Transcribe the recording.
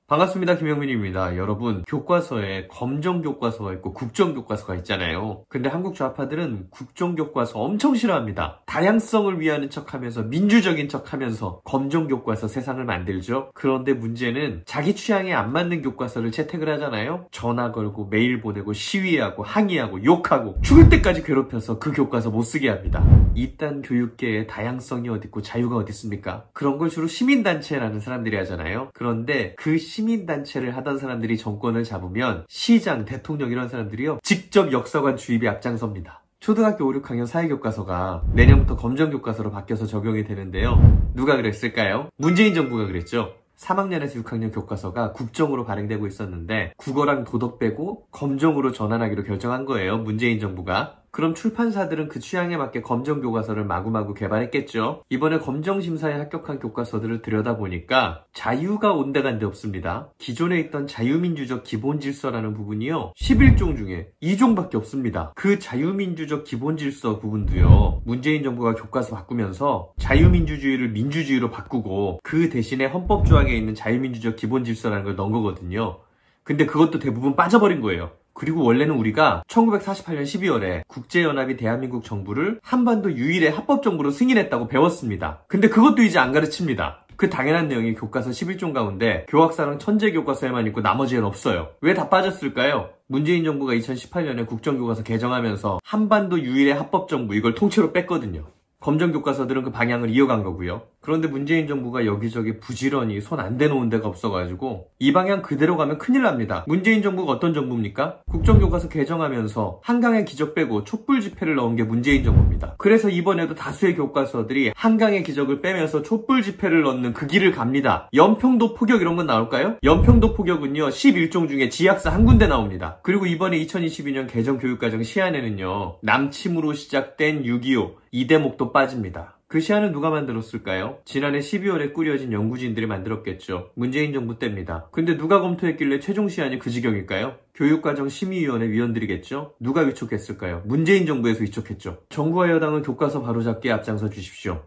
반갑습니다. 김영민입니다. 여러분, 교과서에 검정교과서가 있고 국정교과서가 있잖아요. 근데 한국 좌파들은 국정교과서 엄청 싫어합니다. 다양성을 위하는 척하면서 민주적인 척하면서 검정교과서 세상을 만들죠. 그런데 문제는 자기 취향에 안 맞는 교과서를 채택을 하잖아요. 전화 걸고 메일 보내고 시위하고 항의하고 욕하고 죽을 때까지 괴롭혀서 그 교과서 못 쓰게 합니다. 이딴 교육계에 다양성이 어딨고 자유가 어딨습니까? 그런 걸 주로 시민단체라는 사람들이 하잖아요. 그런데 그 시민단체를 하던 사람들이 정권을 잡으면 시장, 대통령 이런 사람들이요 직접 역사관 주입에 앞장섭니다. 초등학교 5, 6학년 사회교과서가 내년부터 검정교과서로 바뀌어서 적용이 되는데요. 누가 그랬을까요? 문재인 정부가 그랬죠. 3학년에서 6학년 교과서가 국정으로 발행되고 있었는데 국어랑 도덕 빼고 검정으로 전환하기로 결정한 거예요. 문재인 정부가. 그럼 출판사들은 그 취향에 맞게 검정교과서를 마구마구 개발했겠죠. 이번에 검정심사에 합격한 교과서들을 들여다보니까 자유가 온데간데 없습니다. 기존에 있던 자유민주적 기본질서라는 부분이요 11종 중에 2종밖에 없습니다. 그 자유민주적 기본질서 부분도요 문재인 정부가 교과서 바꾸면서 자유민주주의를 민주주의로 바꾸고 그 대신에 헌법조항에 있는 자유민주적 기본질서라는 걸 넣은 거거든요. 근데 그것도 대부분 빠져버린 거예요. 그리고 원래는 우리가 1948년 12월에 국제연합이 대한민국 정부를 한반도 유일의 합법정부로 승인했다고 배웠습니다. 근데 그것도 이제 안 가르칩니다. 그 당연한 내용이 교과서 11종 가운데 교학사랑 천재교과서에만 있고 나머지엔 없어요. 왜 다 빠졌을까요? 문재인 정부가 2018년에 국정교과서 개정하면서 한반도 유일의 합법정부 이걸 통째로 뺐거든요. 검정교과서들은 그 방향을 이어간 거고요. 그런데 문재인 정부가 여기저기 부지런히 손 안 대놓은 데가 없어가지고 이 방향 그대로 가면 큰일 납니다. 문재인 정부가 어떤 정부입니까? 국정교과서 개정하면서 한강의 기적 빼고 촛불 집회를 넣은 게 문재인 정부입니다. 그래서 이번에도 다수의 교과서들이 한강의 기적을 빼면서 촛불 집회를 넣는 그 길을 갑니다. 연평도 포격 이런 건 나올까요? 연평도 포격은요 11종 중에 지약사 한 군데 나옵니다. 그리고 이번에 2022년 개정 교육과정 시안에는요 남침으로 시작된 6.25 이 대목도 빠집니다. 그 시안은 누가 만들었을까요? 지난해 12월에 꾸려진 연구진들이 만들었겠죠. 문재인 정부 때입니다. 근데 누가 검토했길래 최종 시안이 그 지경일까요? 교육과정심의위원회 위원들이겠죠? 누가 위촉했을까요? 문재인 정부에서 위촉했죠. 정부와 여당은 교과서 바로잡기에 앞장서 주십시오.